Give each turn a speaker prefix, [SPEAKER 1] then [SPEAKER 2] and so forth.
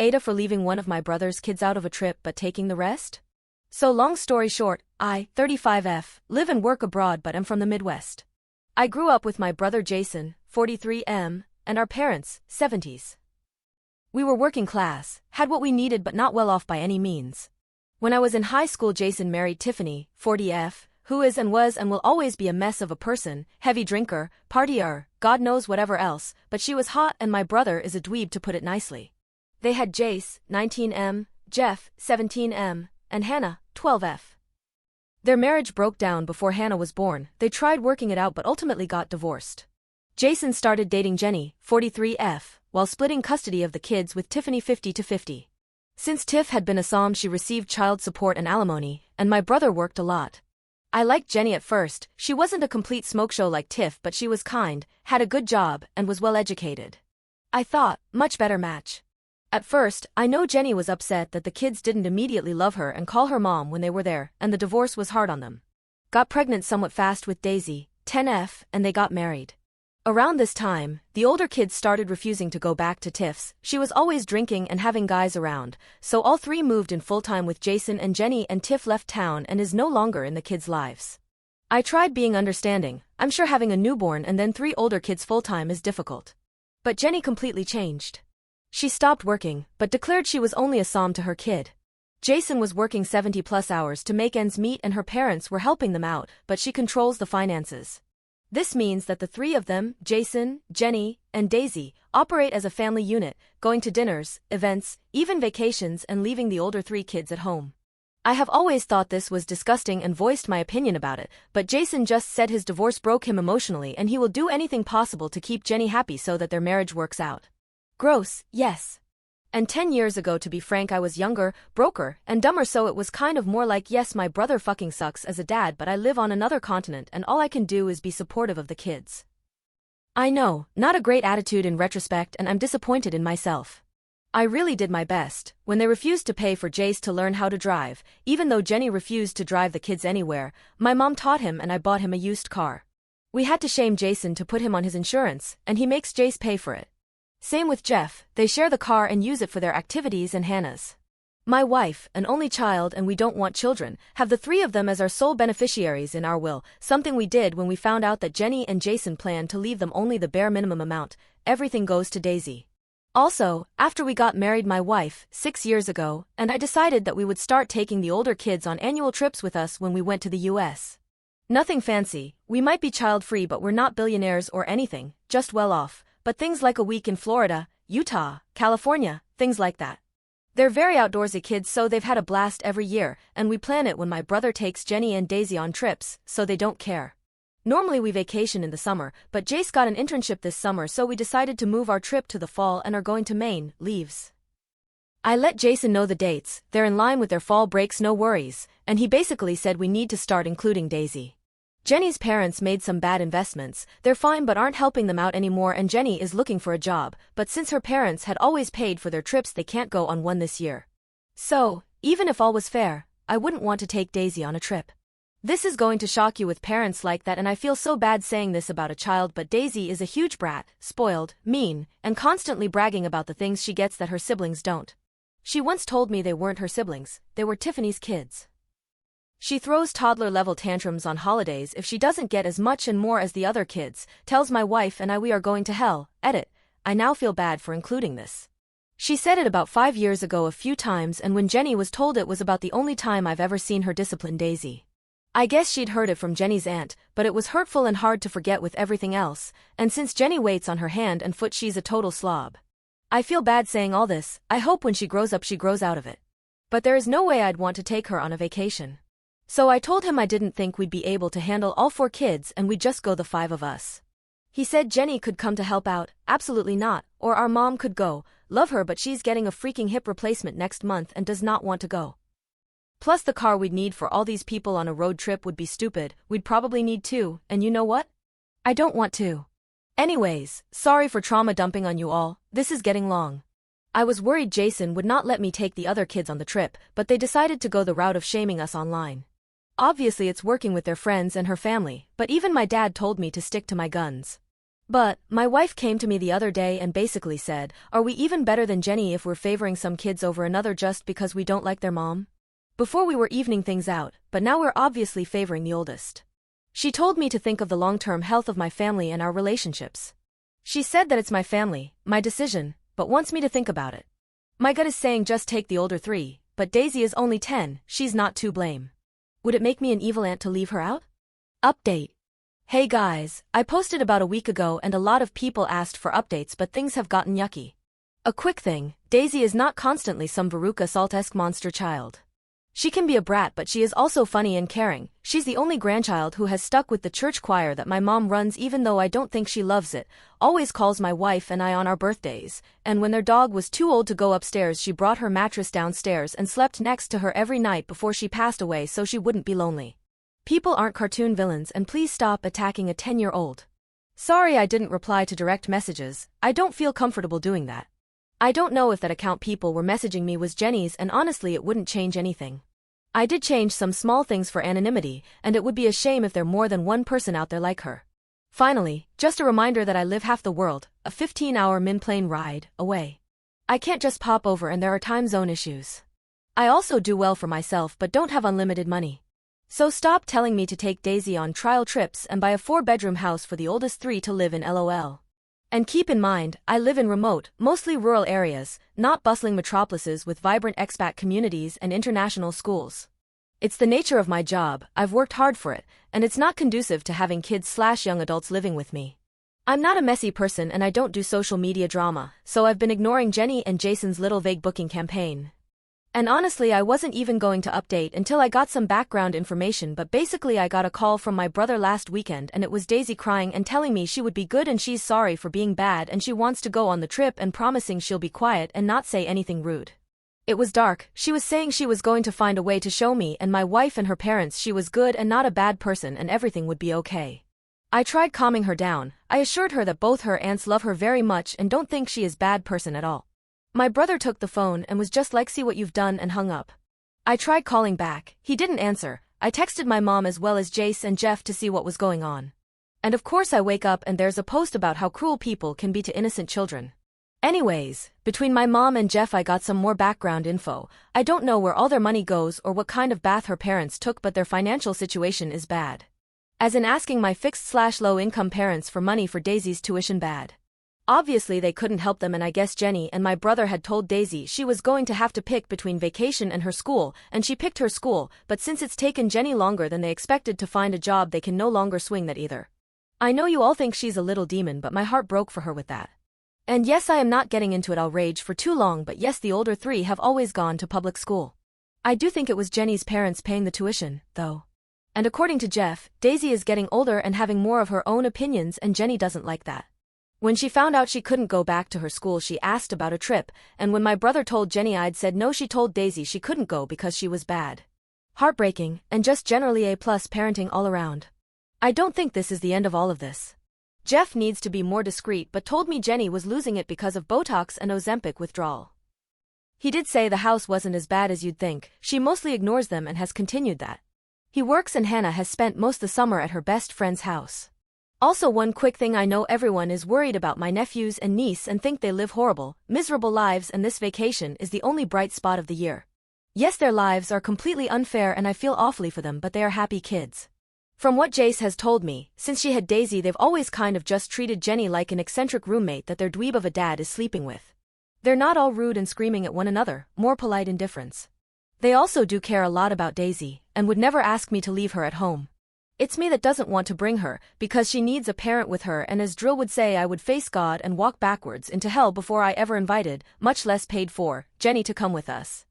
[SPEAKER 1] AITA for leaving one of my brother's kids out of a trip but taking the rest? So long story short, I, 35F, live and work abroad but am from the Midwest. I grew up with my brother Jason, 43M, and our parents, 70s. We were working class, had what we needed but not well off by any means. When I was in high school, Jason married Tiffany, 40F, who is and was and will always be a mess of a person, heavy drinker, partier, God knows whatever else, but she was hot and my brother is a dweeb to put it nicely. They had Jace, 19M, Jeff, 17M, and Hannah, 12F. Their marriage broke down before Hannah was born. They tried working it out but ultimately got divorced. Jason started dating Jenny, 43F, while splitting custody of the kids with Tiffany 50-50. Since Tiff had been a SOM, she received child support and alimony, and my brother worked a lot. I liked Jenny at first. She wasn't a complete smoke show like Tiff, but she was kind, had a good job, and was well educated. I thought, much better match. At first, I know Jenny was upset that the kids didn't immediately love her and call her mom when they were there, and the divorce was hard on them. Got pregnant somewhat fast with Daisy, 10F, and they got married. Around this time, the older kids started refusing to go back to Tiff's. She was always drinking and having guys around, so all three moved in full-time with Jason and Jenny, and Tiff left town and is no longer in the kids' lives. I tried being understanding. I'm sure having a newborn and then 3 older kids full-time is difficult. But Jenny completely changed. She stopped working, but declared she was only a SOM to her kid. Jason was working 70+ hours to make ends meet and her parents were helping them out, but she controls the finances. This means that the 3 of them, Jason, Jenny, and Daisy, operate as a family unit, going to dinners, events, even vacations, and leaving the older 3 kids at home. I have always thought this was disgusting and voiced my opinion about it, but Jason just said his divorce broke him emotionally and he will do anything possible to keep Jenny happy so that their marriage works out. Gross, yes. And 10 years ago, to be frank, I was younger, broker, and dumber, so it was kind of more like, yes, my brother fucking sucks as a dad, but I live on another continent and all I can do is be supportive of the kids. I know, not a great attitude in retrospect, and I'm disappointed in myself. I really did my best. When they refused to pay for Jace to learn how to drive, even though Jenny refused to drive the kids anywhere, my mom taught him and I bought him a used car. We had to shame Jason to put him on his insurance, and he makes Jace pay for it. Same with Jeff, they share the car and use it for their activities, and Hannah's my wife, an only child, and we don't want children, have the 3 of them as our sole beneficiaries in our will, something we did when we found out that Jenny and Jason planned to leave them only the bare minimum amount. Everything goes to Daisy. Also, after we got married, my wife, 6 years ago, and I decided that we would start taking the older kids on annual trips with us when we went to the US. Nothing fancy, we might be child-free but we're not billionaires or anything, just well off. But things like a week in Florida, Utah, California, things like that. They're very outdoorsy kids, so they've had a blast every year, and we plan it when my brother takes Jenny and Daisy on trips, so they don't care. Normally we vacation in the summer, but Jace got an internship this summer, so we decided to move our trip to the fall and are going to Maine, leaves. I let Jason know the dates, they're in line with their fall breaks, no worries, and he basically said we need to start including Daisy. Jenny's parents made some bad investments, they're fine but aren't helping them out anymore, and Jenny is looking for a job, but since her parents had always paid for their trips they can't go on one this year. So, even if all was fair, I wouldn't want to take Daisy on a trip. This is going to shock you with parents like that, and I feel so bad saying this about a child, but Daisy is a huge brat, spoiled, mean, and constantly bragging about the things she gets that her siblings don't. She once told me they weren't her siblings, they were Tiffany's kids. She throws toddler-level tantrums on holidays if she doesn't get as much and more as the other kids, tells my wife and I we are going to hell. Edit. I now feel bad for including this. She said it about 5 years ago a few times, and when Jenny was told, it was about the only time I've ever seen her discipline Daisy. I guess she'd heard it from Jenny's aunt, but it was hurtful and hard to forget with everything else, and since Jenny waits on her hand and foot, she's a total slob. I feel bad saying all this. I hope when she grows up she grows out of it. But there is no way I'd want to take her on a vacation. So I told him I didn't think we'd be able to handle all 4 kids and we'd just go the 5 of us. He said Jenny could come to help out. Absolutely not, or our mom could go. Love her, but she's getting a freaking hip replacement next month and does not want to go. Plus the car we'd need for all these people on a road trip would be stupid. We'd probably need 2, and you know what? I don't want to. Anyways, sorry for trauma dumping on you all, this is getting long. I was worried Jason would not let me take the other kids on the trip, but they decided to go the route of shaming us online. Obviously it's working with their friends and her family, but even my dad told me to stick to my guns. But my wife came to me the other day and basically said, "Are we even better than Jenny if we're favoring some kids over another just because we don't like their mom?" Before we were evening things out, but now we're obviously favoring the oldest. She told me to think of the long-term health of my family and our relationships. She said that it's my family, my decision, but wants me to think about it. My gut is saying just take the older three, but Daisy is only 10, she's not to blame. Would it make me an evil aunt to leave her out? Update. Hey guys, I posted about a week ago and a lot of people asked for updates, but things have gotten yucky. A quick thing, Daisy is not constantly some Veruca Salt-esque monster child. She can be a brat, but she is also funny and caring. She's the only grandchild who has stuck with the church choir that my mom runs, even though I don't think she loves it, always calls my wife and I on our birthdays, and when their dog was too old to go upstairs she brought her mattress downstairs and slept next to her every night before she passed away so she wouldn't be lonely. People aren't cartoon villains, and please stop attacking a 10-year-old. Sorry I didn't reply to direct messages, I don't feel comfortable doing that. I don't know if that account people were messaging me was Jenny's, and honestly it wouldn't change anything. I did change some small things for anonymity, and it would be a shame if there more than one person out there like her. Finally, just a reminder that I live half the world, a 15-hour min plane ride, away. I can't just pop over and there are time zone issues. I also do well for myself but don't have unlimited money. So stop telling me to take Daisy on trial trips and buy a 4-bedroom house for the oldest 3 to live in, LOL. And keep in mind, I live in remote, mostly rural areas, not bustling metropolises with vibrant expat communities and international schools. It's the nature of my job, I've worked hard for it, and it's not conducive to having kids/young adults living with me. I'm not a messy person and I don't do social media drama, so I've been ignoring Jenny and Jason's little vague booking campaign. And honestly I wasn't even going to update until I got some background information, but basically I got a call from my brother last weekend and it was Daisy crying and telling me she would be good and she's sorry for being bad and she wants to go on the trip and promising she'll be quiet and not say anything rude. It was dark, she was saying she was going to find a way to show me and my wife and her parents she was good and not a bad person and everything would be okay. I tried calming her down, I assured her that both her aunts love her very much and don't think she is bad person at all. My brother took the phone and was just like, "See what you've done," and hung up. I tried calling back, he didn't answer. I texted my mom as well as Jace and Jeff to see what was going on. And of course I wake up and there's a post about how cruel people can be to innocent children. Anyways, between my mom and Jeff I got some more background info. I don't know where all their money goes or what kind of bath her parents took, but their financial situation is bad. As in asking my fixed/low income parents for money for Daisy's tuition bad. Obviously they couldn't help them, and I guess Jenny and my brother had told Daisy she was going to have to pick between vacation and her school, and she picked her school, but since it's taken Jenny longer than they expected to find a job they can no longer swing that either. I know you all think she's a little demon, but my heart broke for her with that. And yes, I am not getting into it, I'll rage for too long, but yes, the older 3 have always gone to public school. I do think it was Jenny's parents paying the tuition, though. And according to Jeff, Daisy is getting older and having more of her own opinions and Jenny doesn't like that. When she found out she couldn't go back to her school she asked about a trip, and when my brother told Jenny I'd said no, she told Daisy she couldn't go because she was bad. Heartbreaking, and just generally A+ parenting all around. I don't think this is the end of all of this. Jeff needs to be more discreet but told me Jenny was losing it because of Botox and Ozempic withdrawal. He did say the house wasn't as bad as you'd think, she mostly ignores them and has continued that. He works and Hannah has spent most the summer at her best friend's house. Also, one quick thing, I know everyone is worried about my nephews and niece and think they live horrible, miserable lives, and this vacation is the only bright spot of the year. Yes, their lives are completely unfair and I feel awfully for them, but they are happy kids. From what Jace has told me, since she had Daisy they've always kind of just treated Jenny like an eccentric roommate that their dweeb of a dad is sleeping with. They're not all rude and screaming at one another, more polite indifference. They also do care a lot about Daisy, and would never ask me to leave her at home. It's me that doesn't want to bring her, because she needs a parent with her, and as Drill would say, I would face God and walk backwards into hell before I ever invited, much less paid for, Jenny to come with us.